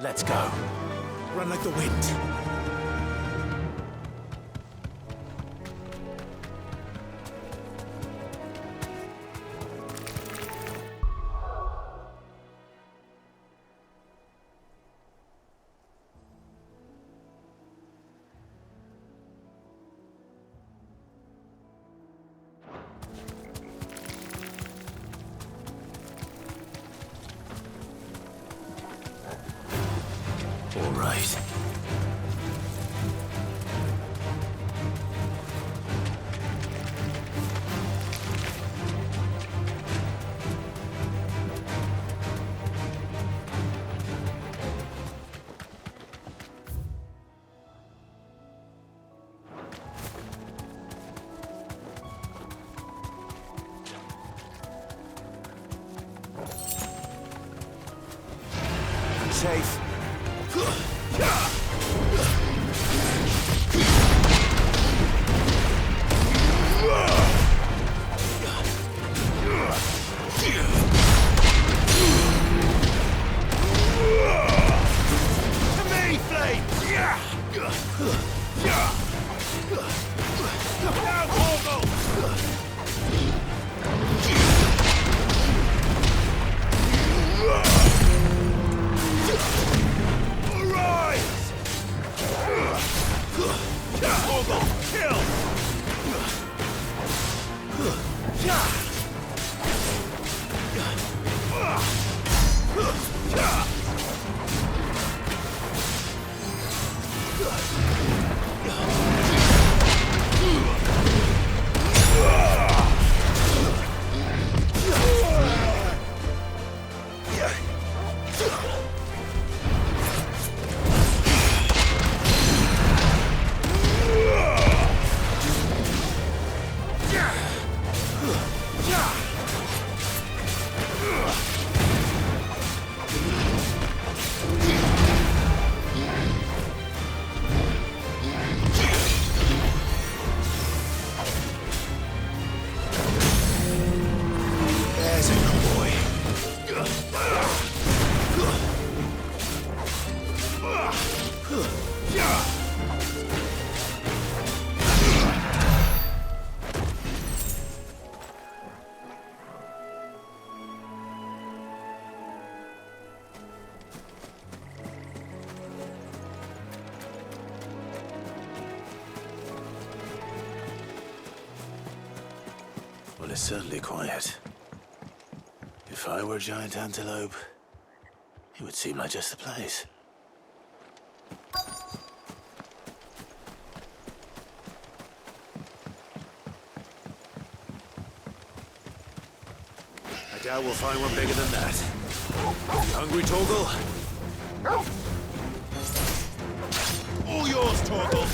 Let's go. Run like the wind. All right. Safe. Well, it's certainly quiet. If I were a giant antelope, it would seem like just the place. I doubt we'll find one bigger than that. You hungry, Torgal? All yours, Torgal!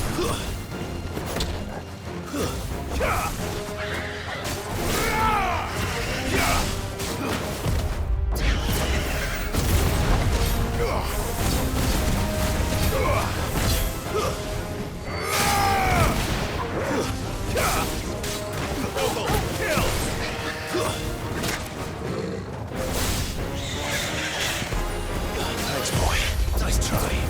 Thanks, boy. Nice try.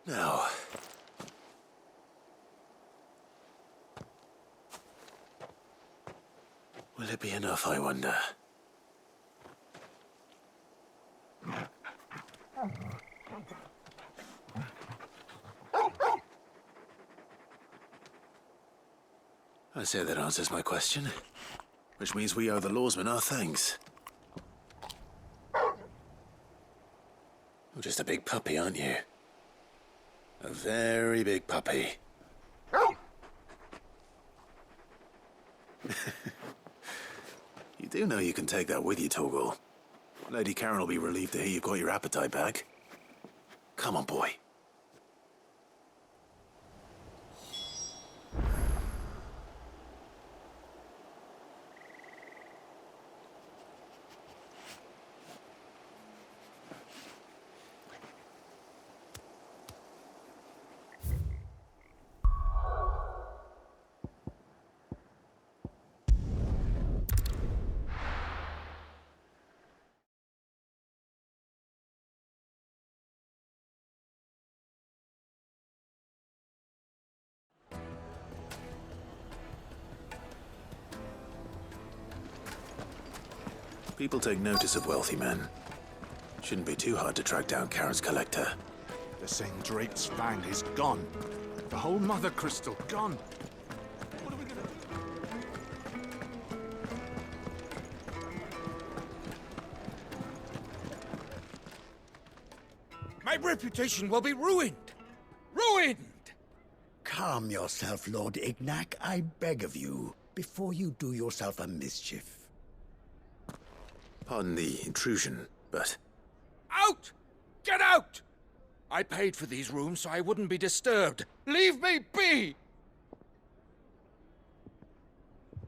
Now, will it be enough, I wonder? That's it, that answers my question. Which means we owe the lawsman our thanks. You're just a big puppy, aren't you? A very big puppy. You do know you can take that with you, Torgal. Lady Karen will be relieved to hear you've got your appetite back. Come on, boy. People take notice of wealthy men. Shouldn't be too hard to track down Karen's collector. The same Drake's fang is gone. The whole mother crystal gone. What are we gonna... My reputation will be ruined! Ruined! Calm yourself, Lord Ignac, I beg of you, before you do yourself a mischief. Pardon the intrusion, but... Out! Get out! I paid for these rooms so I wouldn't be disturbed. Leave me be!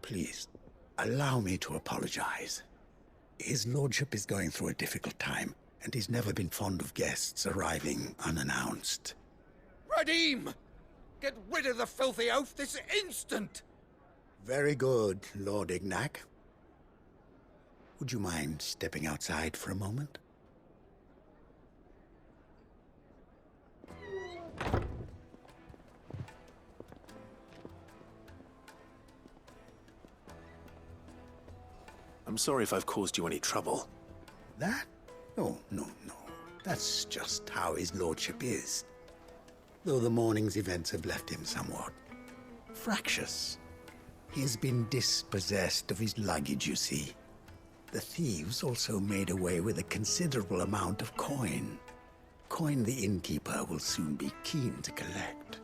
Please, allow me to apologize. His lordship is going through a difficult time, and he's never been fond of guests arriving unannounced. Radim! Get rid of the filthy oaf this instant! Very good, Lord Ignac. Would you mind stepping outside for a moment? I'm sorry if I've caused you any trouble. That? Oh, no. That's just how his lordship is. Though the morning's events have left him somewhat fractious. He has been dispossessed of his luggage, you see. The thieves also made away with a considerable amount of coin. Coin the innkeeper will soon be keen to collect.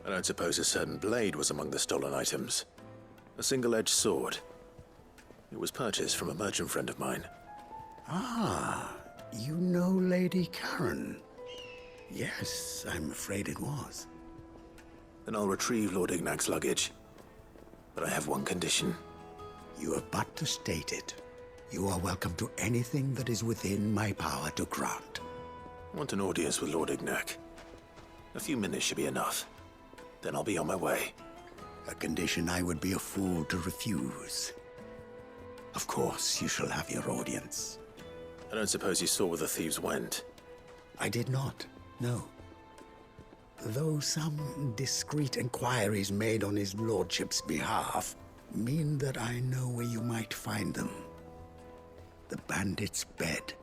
I don't suppose a certain blade was among the stolen items. A single-edged sword. It was purchased from a merchant friend of mine. Ah, you know Lady Karen? Yes, I'm afraid it was. Then I'll retrieve Lord Ignac's luggage. But I have one condition. You have but to state it. You are welcome to anything that is within my power to grant. I want an audience with Lord Ignac. A few minutes should be enough. Then I'll be on my way. A condition I would be a fool to refuse. Of course, you shall have your audience. I don't suppose you saw where the thieves went. I did not, no. Though some discreet inquiries made on his lordship's behalf mean that I know where you might find them. The bandit's bed.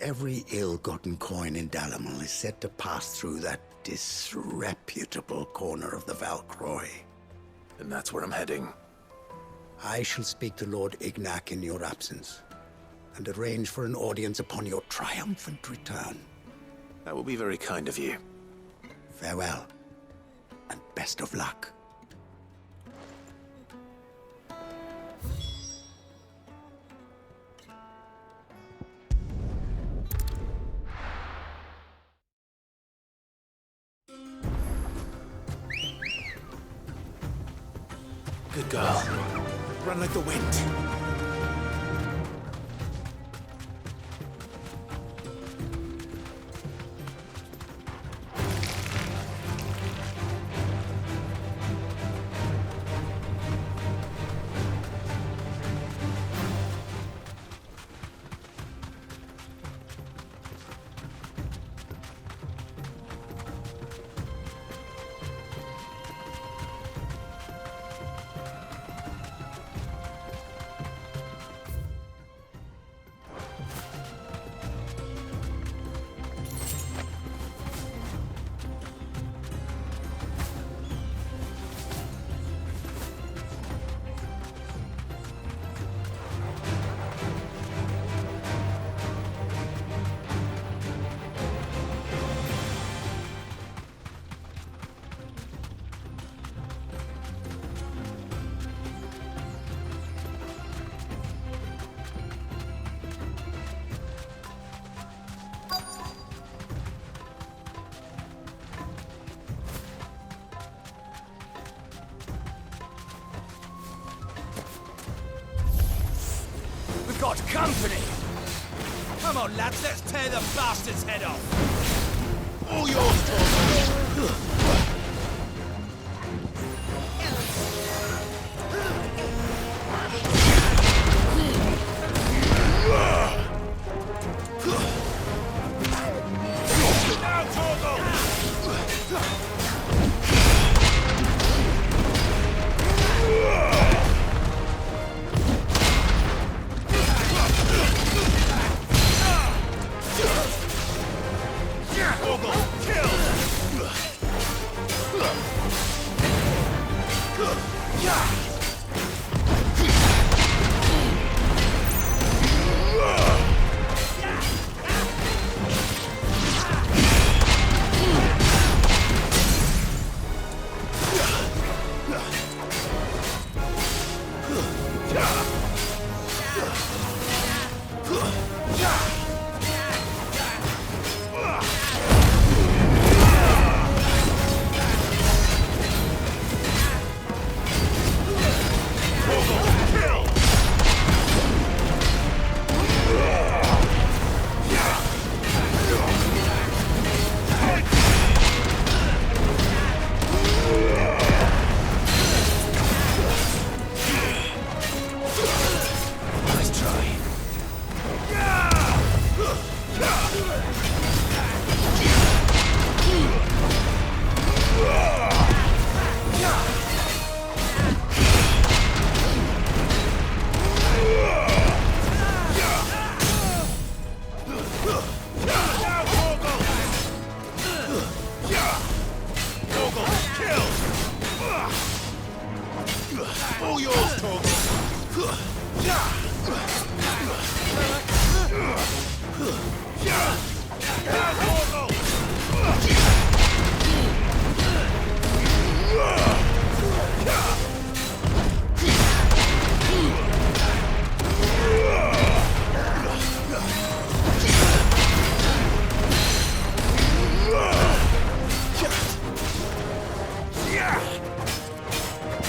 Every ill-gotten coin in Dalamel is said to pass through that disreputable corner of the Valcroy. And that's where I'm heading. I shall speak to Lord Ignac in your absence, and arrange for an audience upon your triumphant return. That will be very kind of you. Farewell, and best of luck. Good girl. Run like the wind. got company! Come on, lads, let's tear the bastard's head off! All yours, Torgal! Now, Torgal! All yours, Torgal!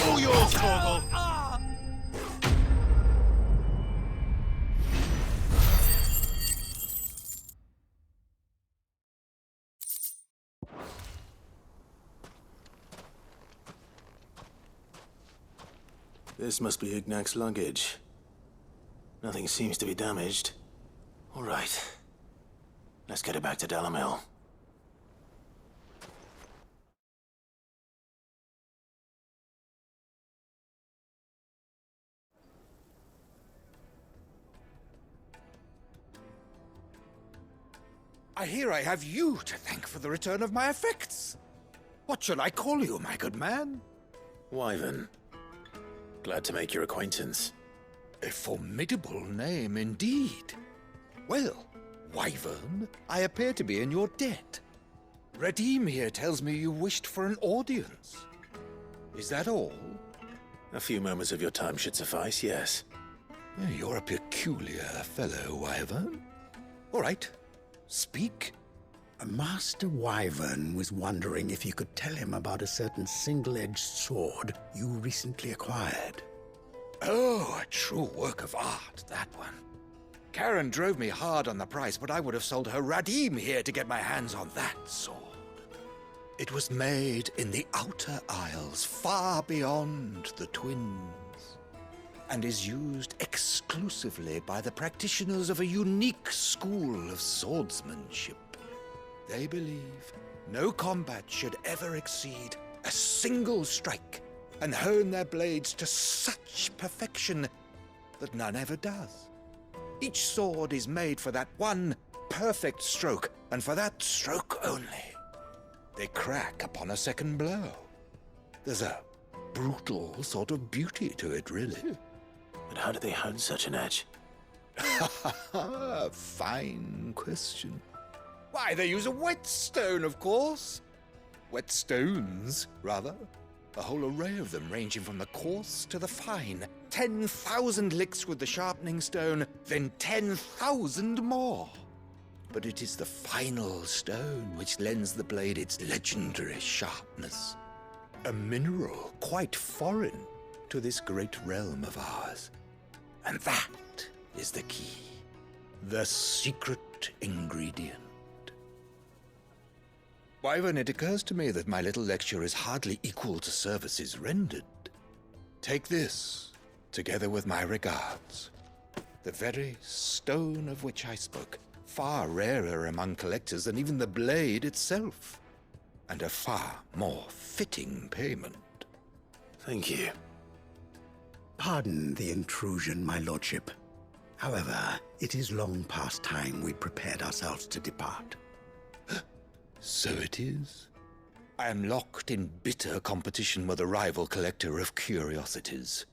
All yours, Torgal! This must be Ignac's luggage. Nothing seems to be damaged. All right. Let's get it back to Dalamil. I hear I have you to thank for the return of my effects. What shall I call you, my good man? Wyvern. Glad to make your acquaintance. A formidable name indeed. Well, Wyvern, I appear to be in your debt. Redeem here tells me you wished for an audience. Is that all? A few moments of your time should suffice, yes. You're a peculiar fellow, Wyvern. All right, speak. Master Wyvern was wondering if you could tell him about a certain single-edged sword you recently acquired. Oh, a true work of art, that one. Karen drove me hard on the price, but I would have sold her Radim here to get my hands on that sword. It was made in the Outer Isles, far beyond the Twins, and is used exclusively by the practitioners of a unique school of swordsmanship. They believe no combat should ever exceed a single strike, and hone their blades to such perfection that none ever does. Each sword is made for that one perfect stroke, and for that stroke only. They crack upon a second blow. There's a brutal sort of beauty to it, really. But how do they hone such an edge? Fine question. Why, they use a whetstone, of course. Whetstones, rather. A whole array of them, ranging from the coarse to the fine. 10,000 licks with the sharpening stone, then 10,000 more. But it is the final stone which lends the blade its legendary sharpness. A mineral quite foreign to this great realm of ours. And that is the key. The secret ingredient. Wyvern, it occurs to me that my little lecture is hardly equal to services rendered. Take this, together with my regards. The very stone of which I spoke, far rarer among collectors than even the blade itself, and a far more fitting payment. Thank you. Pardon the intrusion, my lordship. However, it is long past time we prepared ourselves to depart. So it is. I am locked in bitter competition with a rival collector of curiosities.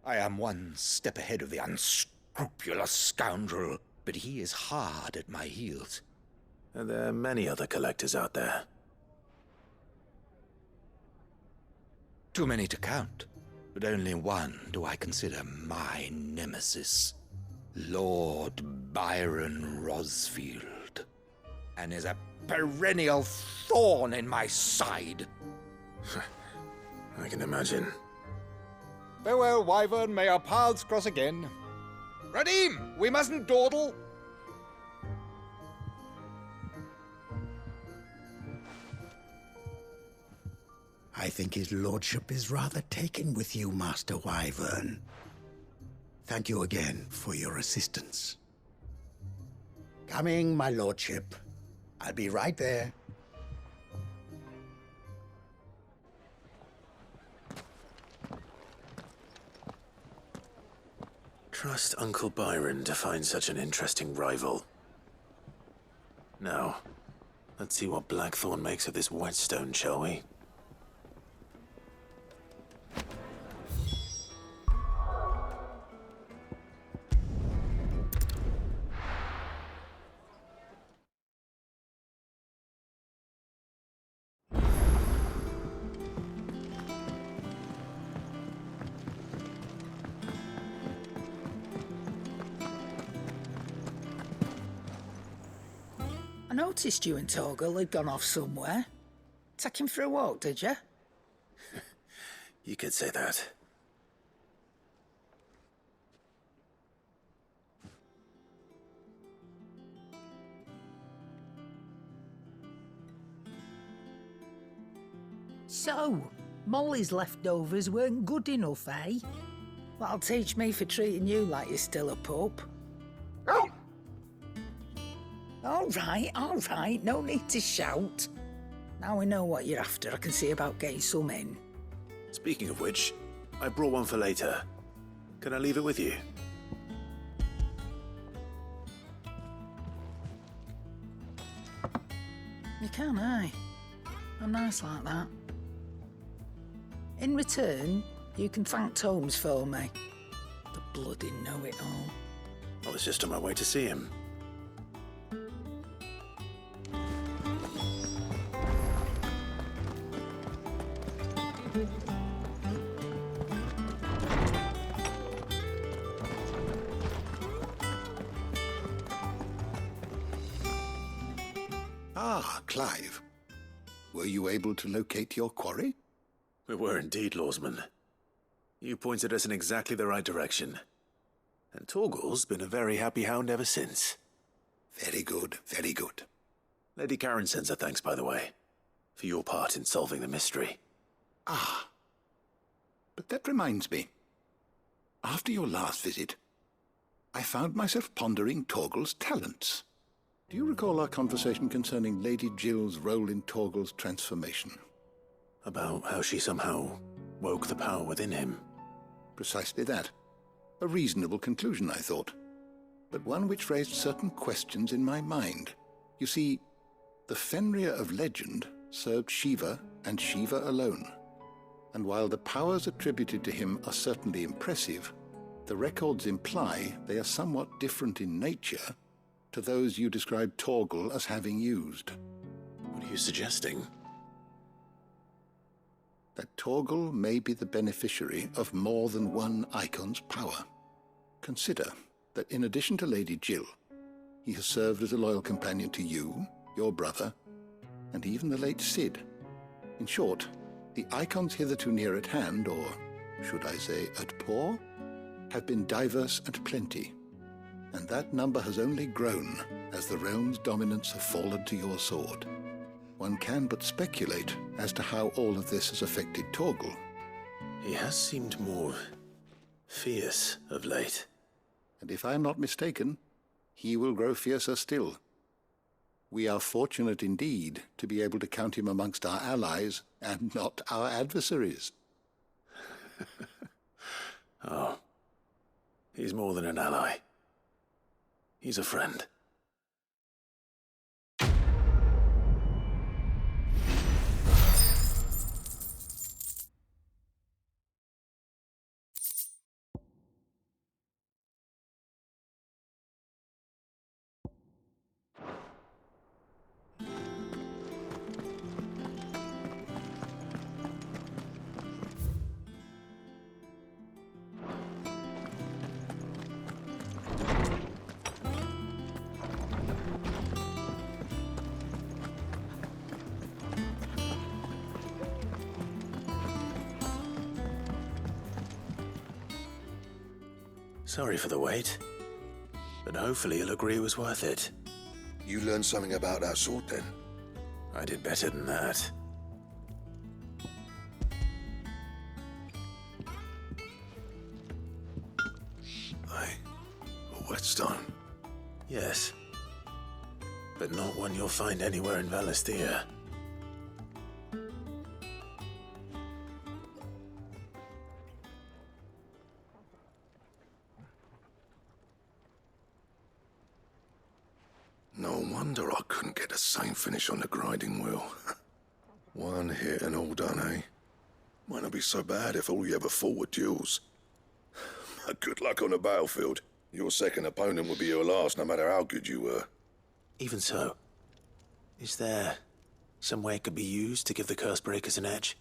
I am one step ahead of the unscrupulous scoundrel, but he is hard at my heels. And there are many other collectors out there. Too many to count, but only one do I consider my nemesis. Lord Byron Rosfield, and is a perennial thorn in my side. I can imagine. Farewell, Wyvern, may our paths cross again. Radim, we mustn't dawdle. I think his lordship is rather taken with you, Master Wyvern. Thank you again for your assistance. Coming, my lordship. I'll be right there. Trust Uncle Byron to find such an interesting rival. Now, let's see what Blackthorn makes of this whetstone, shall we? I noticed you and Torgal had gone off somewhere. Take him for a walk, did you? You could say that. So, Molly's leftovers weren't good enough, eh? That'll teach me for treating you like you're still a pup. All right, no need to shout. Now we know what you're after, I can see about getting some in. Speaking of which, I brought one for later. Can I leave it with you? You can, eh? I'm nice like that. In return, you can thank Tomes for me. The bloody know-it-all. I was just on my way to see him. Ah, Clive. Were you able to locate your quarry? We were indeed, Lawsman. You pointed us in exactly the right direction. And Torgal's been a very happy hound ever since. Very good, very good. Lady Karen sends her thanks, by the way, for your part in solving the mystery. Ah. But that reminds me. After your last visit, I found myself pondering Torgal's talents. Do you recall our conversation concerning Lady Jill's role in Torgal's transformation? About how she somehow woke the power within him. Precisely that. A reasonable conclusion, I thought, but one which raised certain questions in my mind. You see, the Fenrir of legend served Shiva and Shiva alone. And while the powers attributed to him are certainly impressive, the records imply they are somewhat different in nature to those you described Torgal as having used. What are you suggesting? That Torgal may be the beneficiary of more than one icon's power. Consider that in addition to Lady Jill, he has served as a loyal companion to you, your brother, and even the late Cid. In short, the icons hitherto near at hand, or should I say at paw, have been diverse and plenty. And that number has only grown as the realm's dominance have fallen to your sword. One can but speculate as to how all of this has affected Torgal. He has seemed more fierce of late. And if I am not mistaken, he will grow fiercer still. We are fortunate indeed to be able to count him amongst our allies and not our adversaries. Oh, he's more than an ally. He's a friend. Sorry for the wait, but hopefully you'll agree it was worth it. You learned something about that sword, then? I did better than that. Aye. A whetstone. Yes, but not one you'll find anywhere in Valisthea. No wonder I couldn't get the same finish on the grinding wheel. One hit and all done, eh? Might not be so bad if all you ever fought were duels. But good luck on the battlefield. Your second opponent would be your last, no matter how good you were. Even so, is there some way it could be used to give the curse breakers an edge?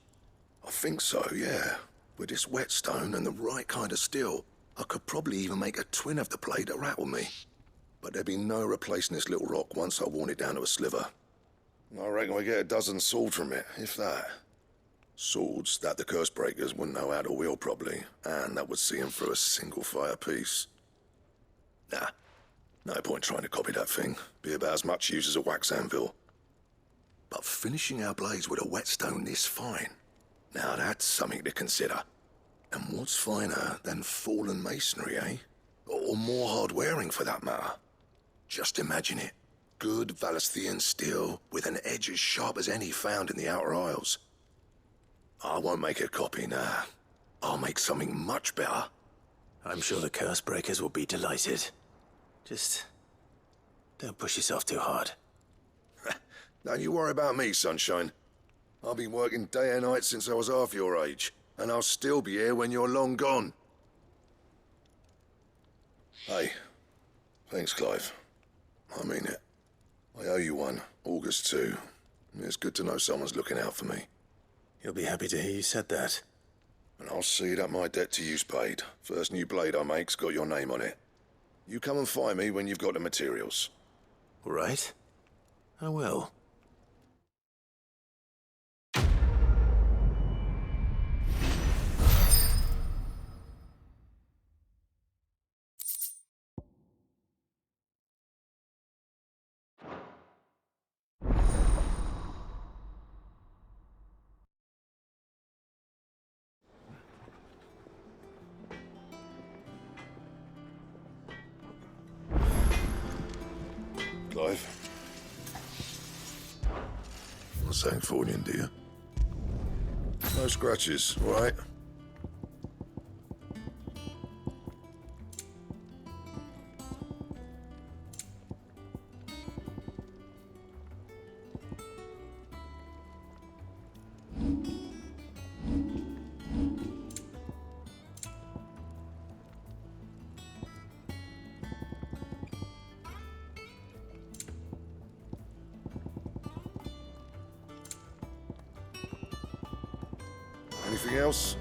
I think so, yeah. With this whetstone and the right kind of steel, I could probably even make a twin of the blade that rattled me. But there'd be no replacing this little rock once I worn it down to a sliver. I reckon we get a dozen swords from it, if that. Swords that the curse breakers wouldn't know how to wield properly, and that would see them through a single fire piece. Nah, no point trying to copy that thing. Be about as much use as a wax anvil. But finishing our blades with a whetstone this fine, now that's something to consider. And what's finer than fallen masonry, eh? Or more hard-wearing, for that matter. Just imagine it. Good Valisthean steel with an edge as sharp as any found in the Outer Isles. I won't make a copy, nah. I'll make something much better. I'm sure the curse breakers will be delighted. Just don't push yourself too hard. Don't you worry about me, sunshine. I've been working day and night since I was half your age, and I'll still be here when you're long gone. Hey, thanks, Clive. I mean it. I owe you one, August too. It's good to know someone's looking out for me. You'll be happy to hear you said that. And I'll see that my debt to you's paid. First new blade I make's got your name on it. You come and find me when you've got the materials. All right? I will. Clive? Not saying for you, dear. No scratches, all right? Anything else?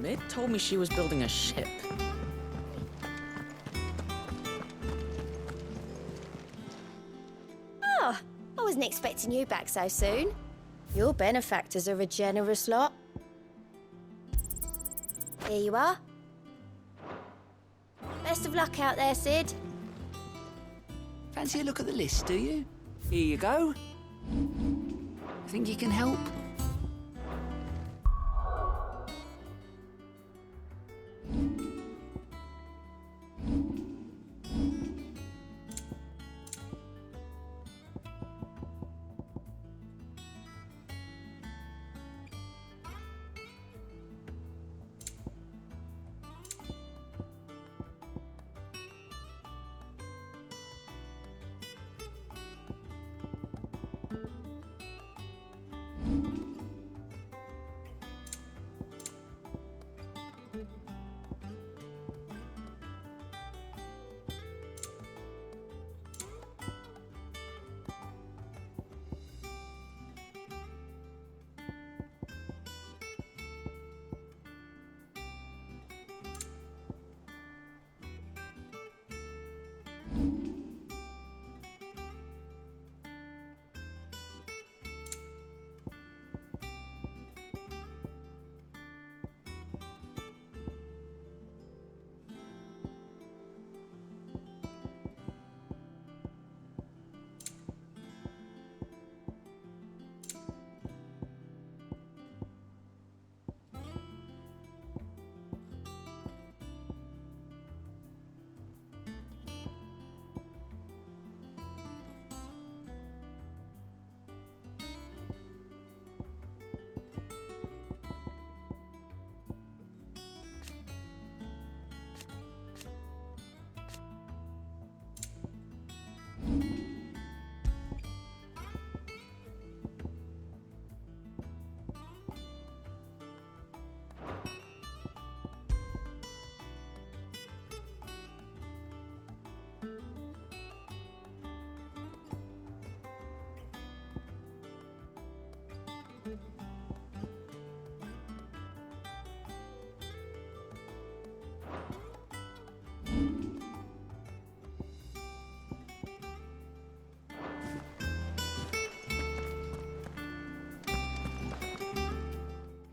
Mid told me she was building a ship. Ah, I wasn't expecting you back so soon. Your benefactors are a generous lot. Here you are. Best of luck out there, Sid. Fancy a look at the list, do you? Here you go. Think you can help?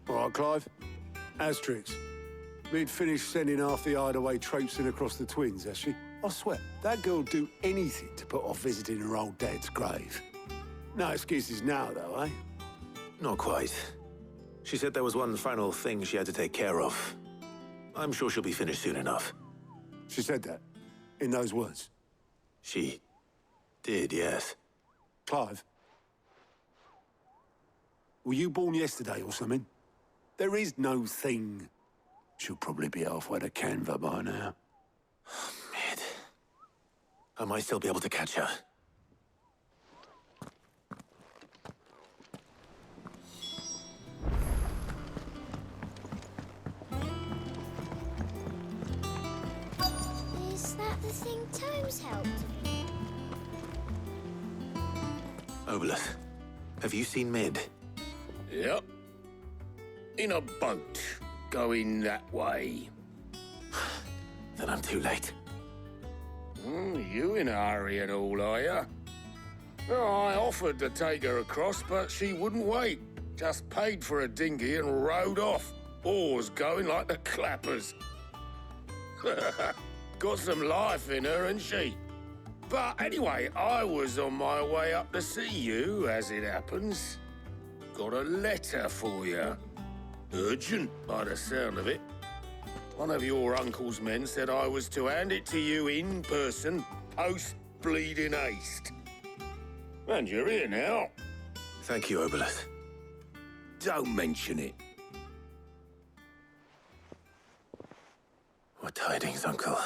All right, Clive. Asterix. Mid finished sending half the hideaway traipsing across the twins, has she? I swear, that girl'd do anything to put off visiting her old dad's grave. No excuses now, though, eh? Not quite. She said there was one final thing she had to take care of. I'm sure she'll be finished soon enough. She said that? In those words? She did, yes. Clive? Were you born yesterday or something? There is no thing. She'll probably be halfway to Canva by now. Mid. I might still be able to catch her. Is that the thing Tomes helped? Obelus, have you seen Mid? Yep. In a boat, going that way. Then I'm too late. You in a hurry and all, are you? Oh, I offered to take her across, but she wouldn't wait. Just paid for a dinghy and rowed off. Oars going like the clappers. Got some life in her, ain't she? But anyway, I was on my way up to see you, as it happens. Got a letter for you. Urgent, by the sound of it. One of your uncle's men said I was to hand it to you in person, post-bleeding haste. And you're here now. Thank you, Obelus. Don't mention it. What tidings, Uncle?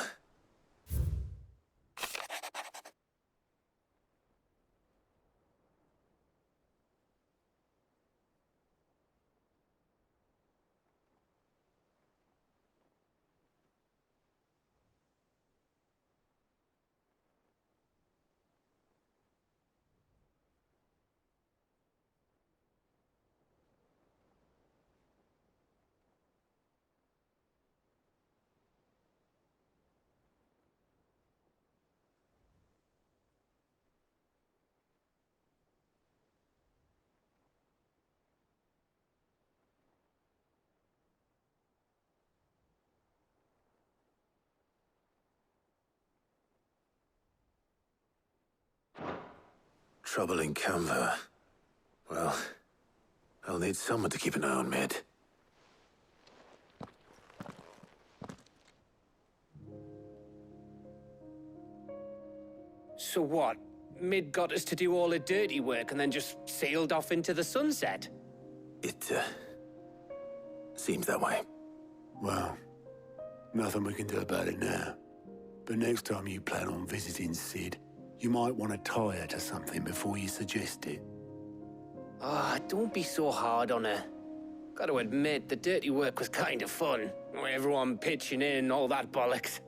trouble in Canva. Well, I'll need someone to keep an eye on Mid. So what? Mid got us to do all the dirty work and then just sailed off into the sunset? It, seems that way. Well, nothing we can do about it now. But next time you plan on visiting Sid, you might want to tie her to something before you suggest it. Ah, don't be so hard on her. Gotta admit, the dirty work was kind of fun. Everyone pitching in, all that bollocks.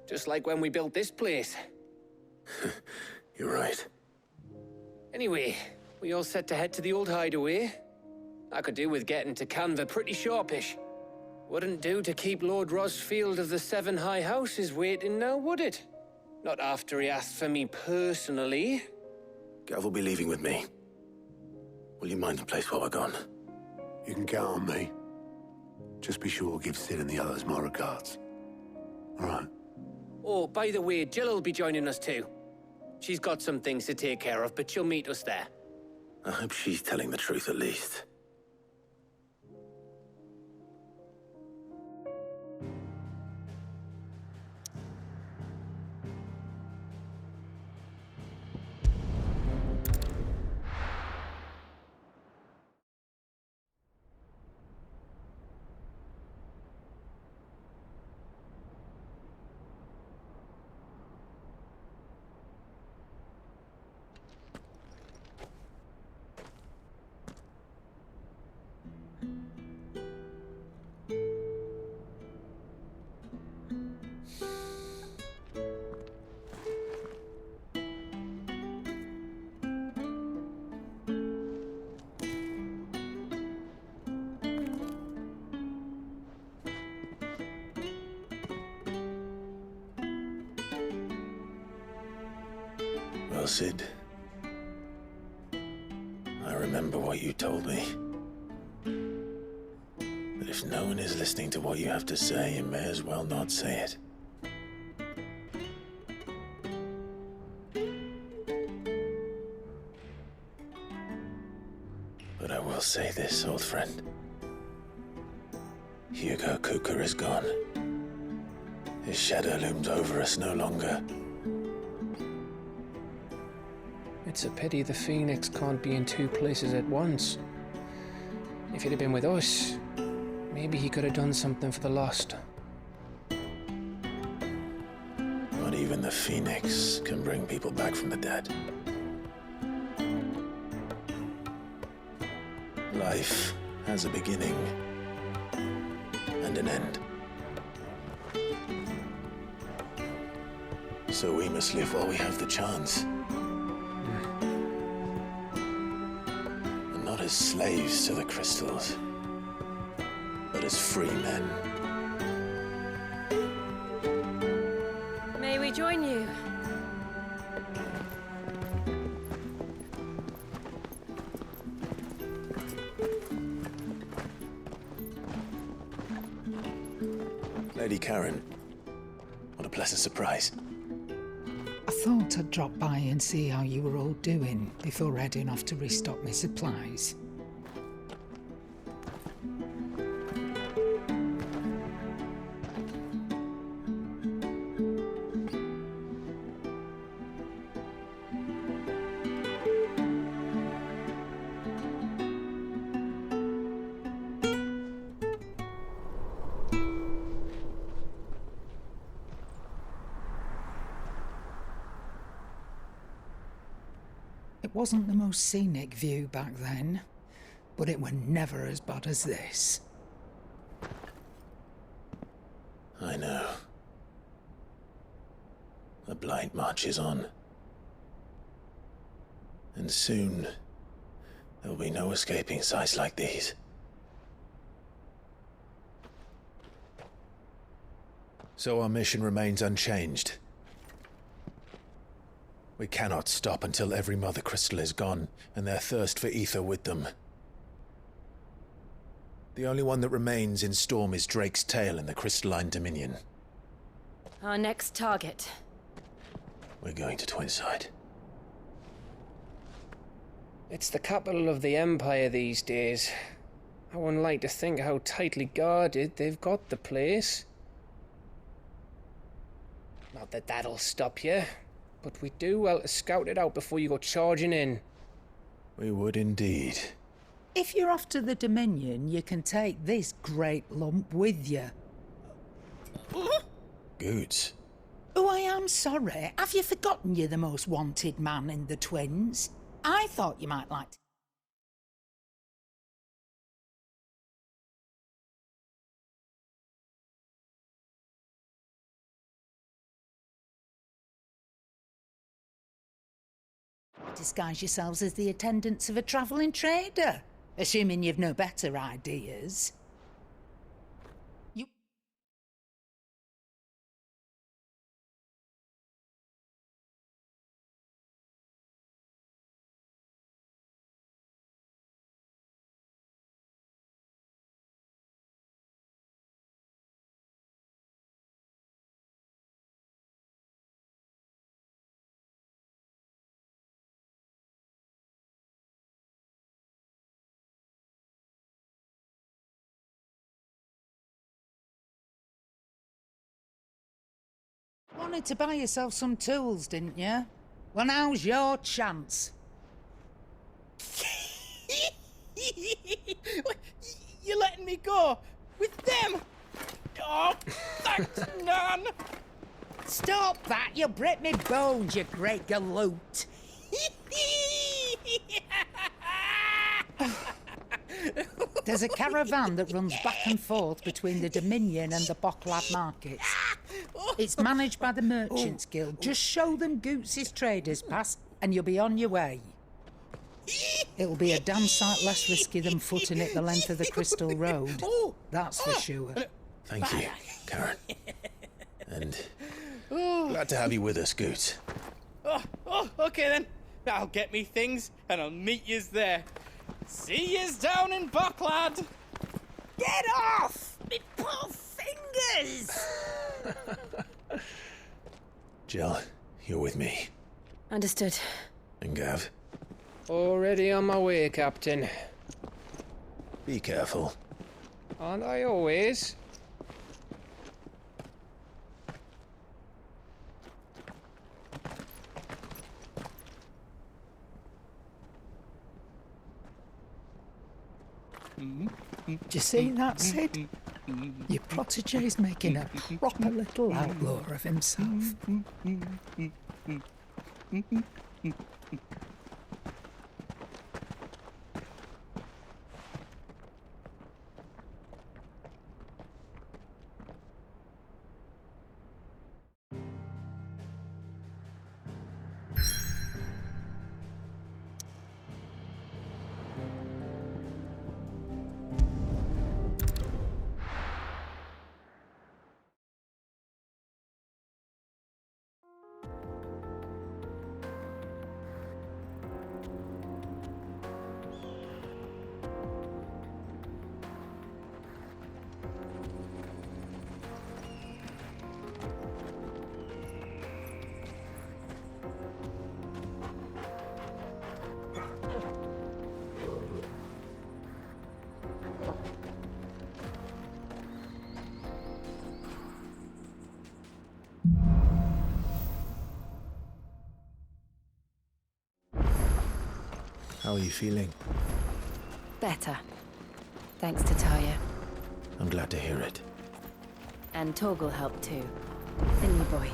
Just like when we built this place. You're right. Anyway, we all set to head to the old hideaway. I could do with getting to Canva pretty sharpish. Wouldn't do to keep Lord Rosfield of the Seven High Houses waiting now, would it? Not after he asked for me personally. Gav will be leaving with me. Will you mind the place while we're gone? You can count on me. Just be sure to give Sid and the others my regards. All right. Oh, by the way, Jill will be joining us too. She's got some things to take care of, but she'll meet us there. I hope she's telling the truth at least. Well, Sid, I remember what you told me. That if no one is listening to what you have to say, you may as well not say it. But I will say this, old friend. Hugo Cooker is gone. His shadow looms over us no longer. It's a pity the Phoenix can't be in two places at once. If he'd have been with us, maybe he could have done something for the lost. Not even the Phoenix can bring people back from the dead. Life has a beginning and an end. So we must live while we have the chance. And not as slaves to the crystals, but as free men. May we join you? Lady Karen, what a pleasant surprise. I thought I'd drop by and see how you were all doing before heading off to restock my supplies. It wasn't the most scenic view back then, but it were never as bad as this. I know. The Blight marches on. And soon, there'll be no escaping sights like these. So our mission remains unchanged. We cannot stop until every Mother Crystal is gone, and their thirst for ether with them. The only one that remains in Storm is Drake's tail in the Crystalline Dominion. Our next target. We're going to Twinside. It's the capital of the Empire these days. I wouldn't like to think how tightly guarded they've got the place. Not that that'll stop you, but we'd do well to scout it out before you go charging in. We would indeed. If you're off to the Dominion, you can take this great lump with you. Goods. Oh, I am sorry. Have you forgotten you're the most wanted man in the Twins? I thought you might like to... disguise yourselves as the attendants of a travelling trader, assuming you've no better ideas. You... Wanted to buy yourself some tools, didn't you? Well, now's your chance. You're letting me go? With them? Oh, thanks, Nan! Stop that! You'll break me bones, you great galoot! There's a caravan that runs back and forth between the Dominion and the Bocklad markets. It's managed by the Merchants Guild. Just show them Goots' traders pass and you'll be on your way. It'll be a damn sight less risky than footing it the length of the Crystal Road. That's for sure. Thank you, Karen. And glad to have you with us, Goots. Okay then. I'll get me things and I'll meet yous there. See yous down in Bocklad. Get off! Me poor fingers! Jill, you're with me. Understood. And Gav, Already on my way, Captain. be careful. Aren't I always? Do you see that, Sid? Your protege's making a proper little outlaw of himself. How are you feeling? Better. Thanks to Taya. I'm glad to hear it. And Torgal helped too. The new boy.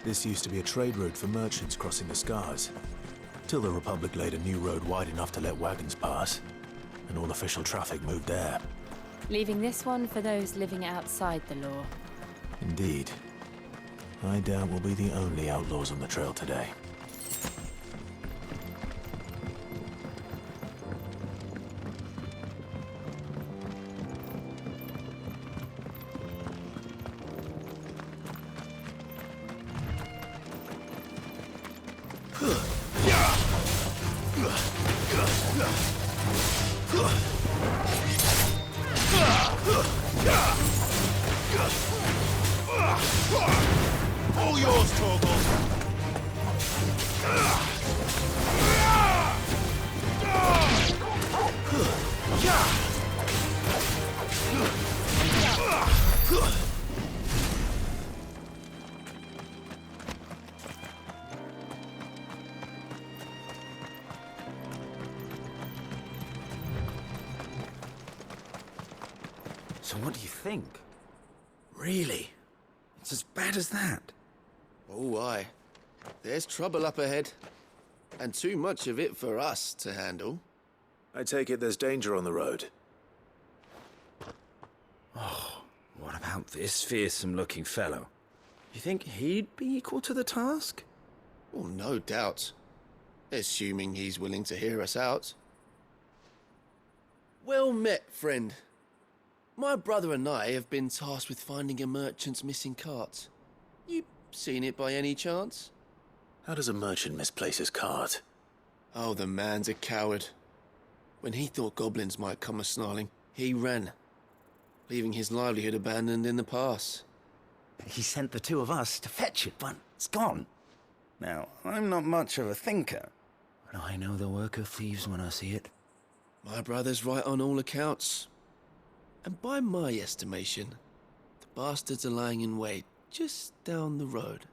This used to be a trade route for merchants crossing the Scars, till the Republic laid a new road wide enough to let wagons pass, and all official traffic moved there. Leaving this one for those living outside the law. Indeed. I doubt we'll be the only outlaws on the trail today. All yours, Torgal. So what do you think? Really? It's as bad as that? Oh, aye. There's trouble up ahead. And too much of it for us to handle. I take it there's danger on the road. Oh, what about this fearsome-looking fellow? You think he'd be equal to the task? Well, no doubt. Assuming he's willing to hear us out. Well met, friend. My brother and I have been tasked with finding a merchant's missing cart. You seen it by any chance? How does a merchant misplace his cart? Oh, the man's a coward. When he thought goblins might come a-snarling, he ran, leaving his livelihood abandoned in the pass. He sent the two of us to fetch it, but it's gone. Now, I'm not much of a thinker, but I know the work of thieves when I see it. My brother's right on all accounts. And by my estimation, the bastards are lying in wait just down the road.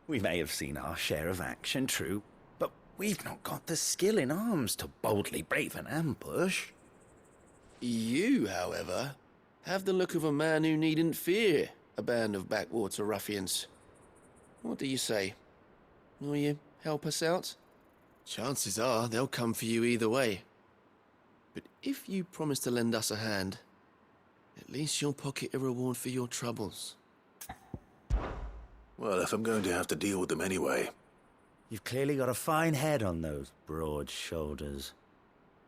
We may have seen our share of action, true, but we've not got the skill in arms to boldly brave an ambush. You, however, have the look of a man who needn't fear a band of backwater ruffians. What do you say? Will you help us out? Chances are they'll come for you either way. But if you promise to lend us a hand, at least you'll pocket a reward for your troubles. Well, if I'm going to have to deal with them anyway. You've clearly got a fine head on those broad shoulders.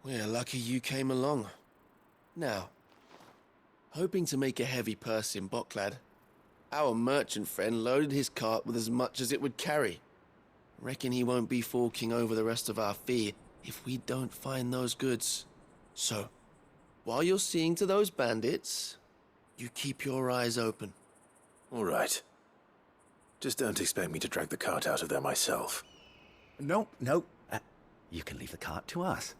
We're lucky you came along. Now, hoping to make a heavy purse in Bocklad, our merchant friend loaded his cart with as much as it would carry. Reckon he won't be forking over the rest of our fee if we don't find those goods. So, while you're seeing to those bandits, you keep your eyes open. All right. Just don't expect me to drag the cart out of there myself. Nope. You can leave the cart to us.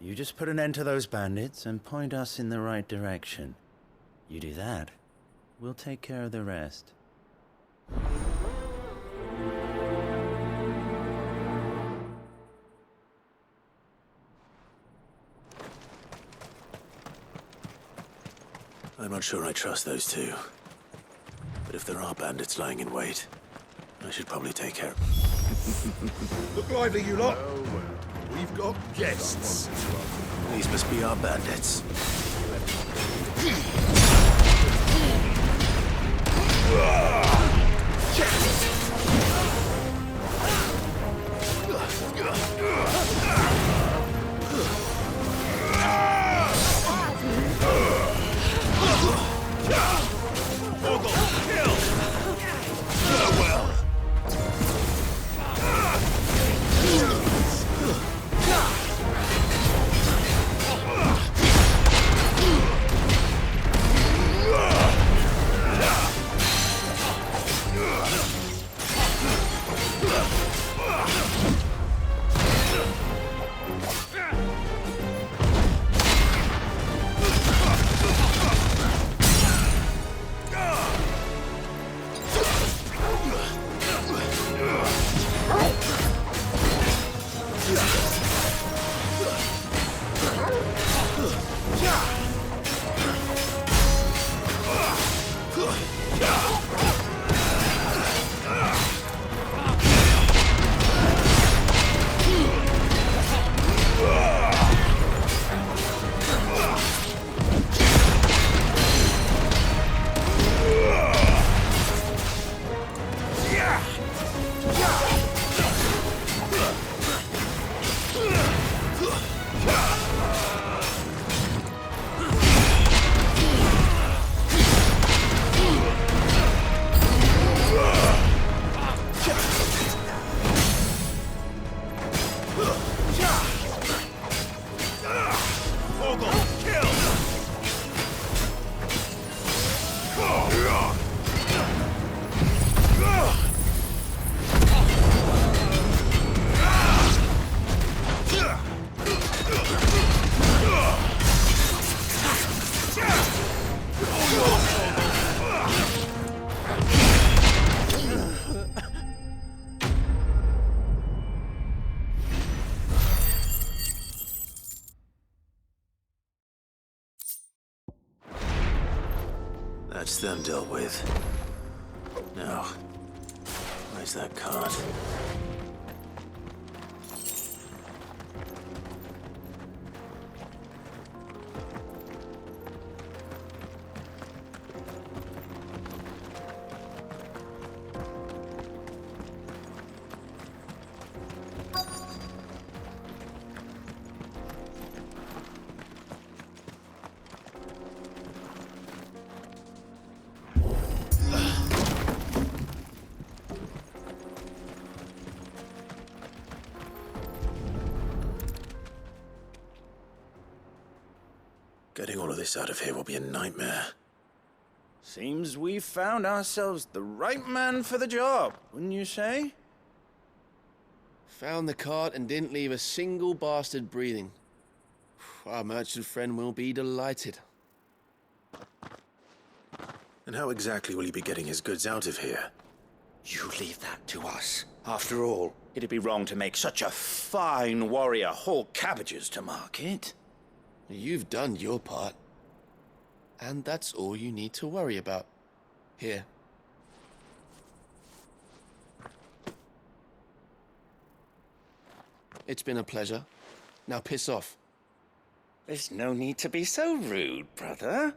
You just put an end to those bandits and point us in the right direction. You do that, we'll take care of the rest. I'm not sure I trust those two. But if there are bandits lying in wait, I should probably take care of them. Look lively, you lot. We've got guests. These must be our bandits. That's them dealt with. Now, where's that cart? Getting all of this out of here will be a nightmare. Seems we've found ourselves the right man for the job, wouldn't you say? Found the cart and didn't leave a single bastard breathing. Our merchant friend will be delighted. And how exactly will he be getting his goods out of here? You leave that to us. After all, it'd be wrong to make such a fine warrior haul cabbages to market. You've done your part. And that's all you need to worry about. Here. It's been a pleasure. Now piss off. There's no need to be so rude, brother.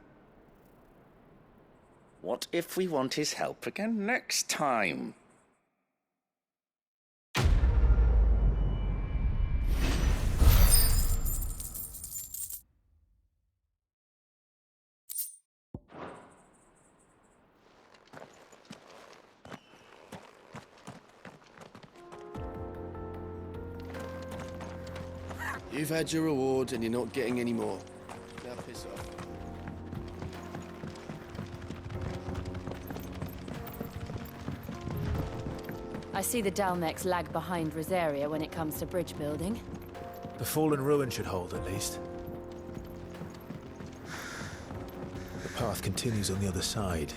What if we want his help again next time? You've had your reward and you're not getting any more. Now piss off. I see the Dalmex lag behind Rosaria when it comes to bridge building. The fallen ruin should hold, at least. The path continues on the other side.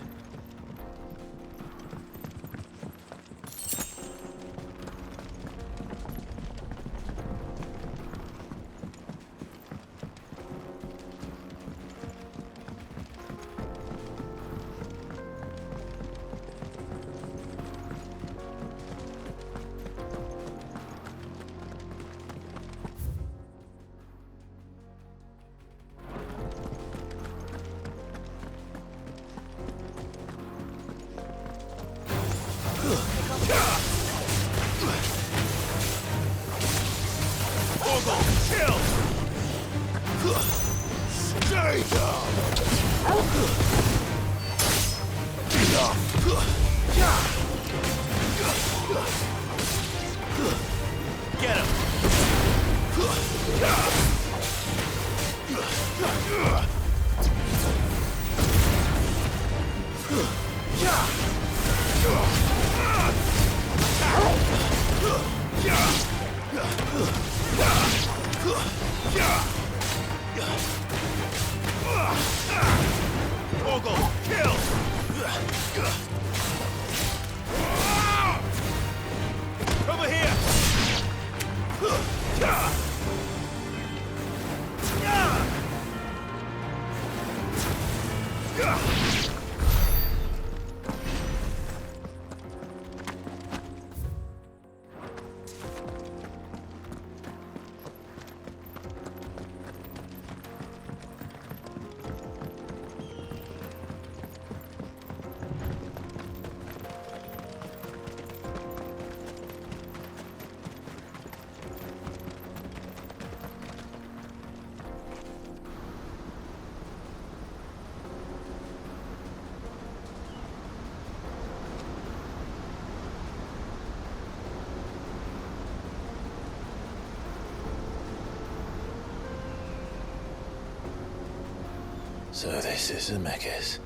So this is Zemeckis.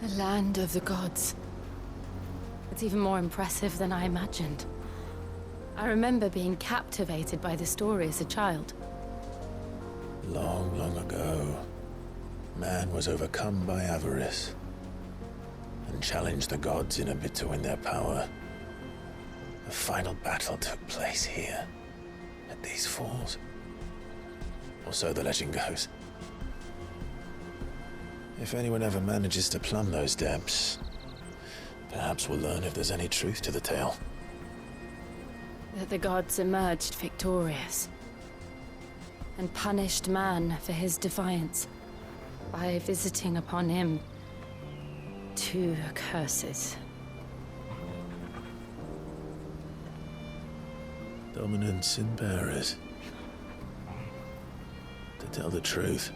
The land of the gods. It's even more impressive than I imagined. I remember being captivated by the story as a child. Long, long ago, man was overcome by avarice and challenged the gods in a bid to win their power. The final battle took place here, at these falls. Or so the legend goes. If anyone ever manages to plumb those depths, perhaps we'll learn if there's any truth to the tale. That the gods emerged victorious and punished man for his defiance by visiting upon him 2 curses. Dominants and bearers. To tell the truth,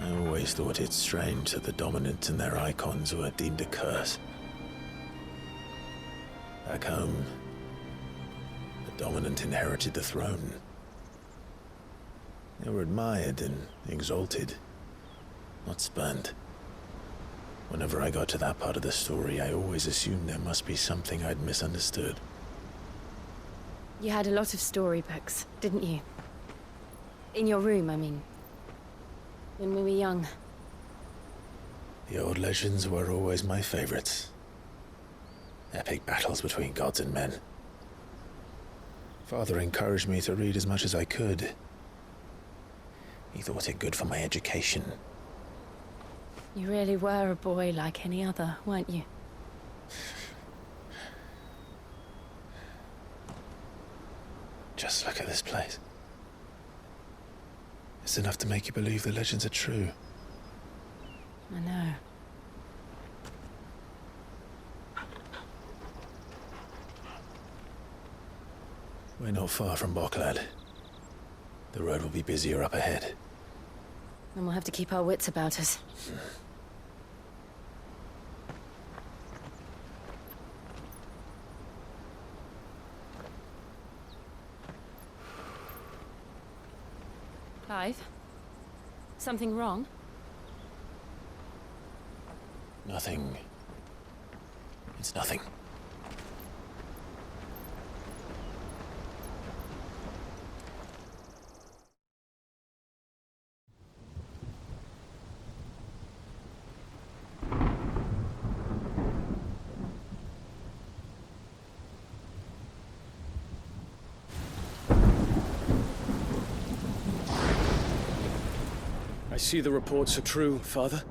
I always thought it strange that the dominant and their icons were deemed a curse. Back home, the dominant inherited the throne. They were admired and exalted, not spurned. Whenever I got to that part of the story, I always assumed there must be something I'd misunderstood. You had a lot of storybooks, didn't you? In your room, I mean. When we were young. The old legends were always my favorites. Epic battles between gods and men. Father encouraged me to read as much as I could. He thought it good for my education. You really were a boy like any other, weren't you? Just look at this place. It's enough to make you believe the legends are true. I know. We're not far from Boklad. The road will be busier up ahead. And we'll have to keep our wits about us. Clive? Something wrong? Nothing. It's nothing. I see the reports are true, Father.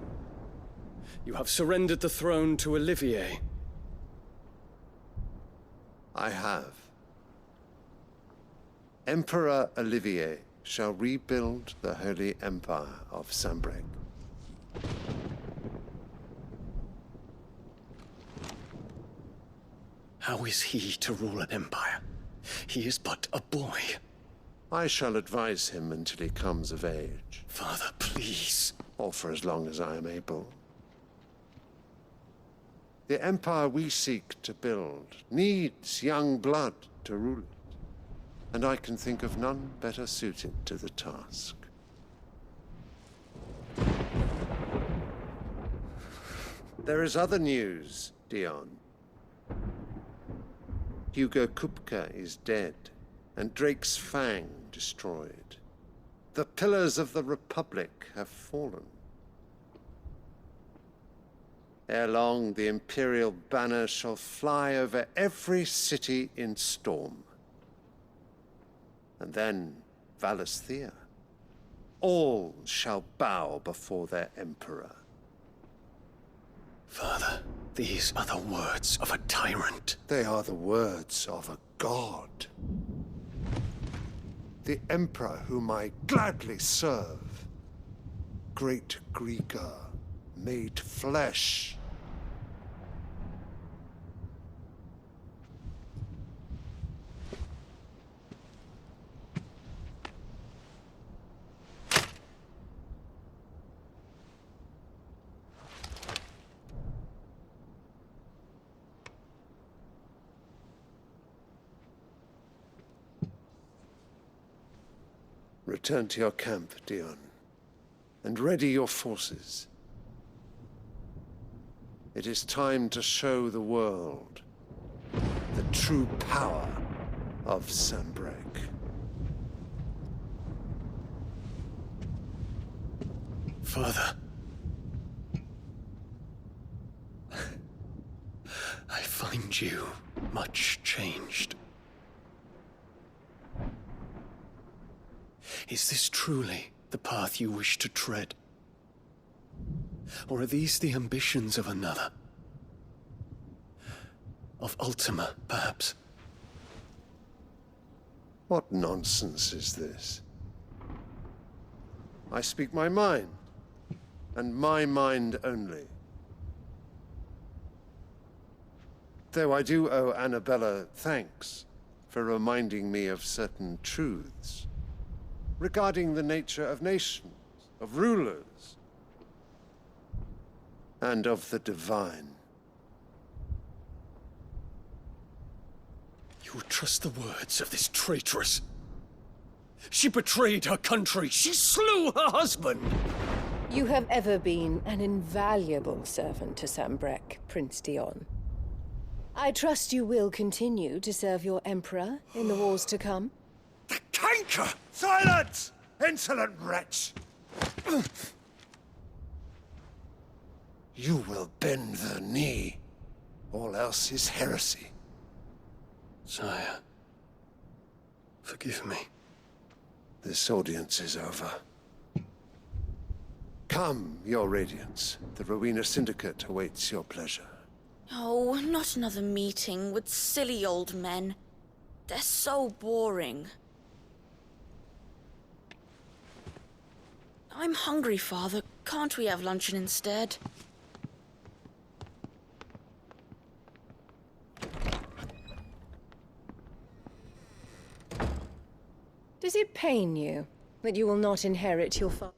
You have surrendered the throne to Olivier. I have. Emperor Olivier shall rebuild the Holy Empire of Sanbreque. How is he to rule an empire? He is but a boy. I shall advise him until he comes of age. Father, please. Or for as long as I am able. The empire we seek to build needs young blood to rule it, and I can think of none better suited to the task. There is other news, Dion. Hugo Kupka is dead, and Drake's Fang destroyed. The pillars of the Republic have fallen. Ere long, the Imperial banner shall fly over every city in Storm. And then, Valisthea. All shall bow before their Emperor. Father, these are the words of a tyrant. They are the words of a god. The Emperor whom I gladly serve. Great Greeker, made flesh. Return to your camp, Dion, and ready your forces. It is time to show the world the true power of Sanbreque. Father. I find you much changed. Is this truly the path you wish to tread? Or are these the ambitions of another? Of Ultima, perhaps? What nonsense is this? I speak my mind, and my mind only. Though I do owe Annabella thanks for reminding me of certain truths regarding the nature of nations, of rulers, and of the divine. You would trust the words of this traitress? She betrayed her country! She slew her husband! You have ever been an invaluable servant to Sambrek, Prince Dion. I trust you will continue to serve your Emperor in the wars to come. The canker! Silence! Insolent wretch! You will bend the knee. All else is heresy. Sire, forgive me. This audience is over. Come, Your Radiance. The Rowena Syndicate awaits your pleasure. Oh, not another meeting with silly old men. They're so boring. I'm hungry, Father. Can't we have luncheon instead? Does it pain you that you will not inherit your father?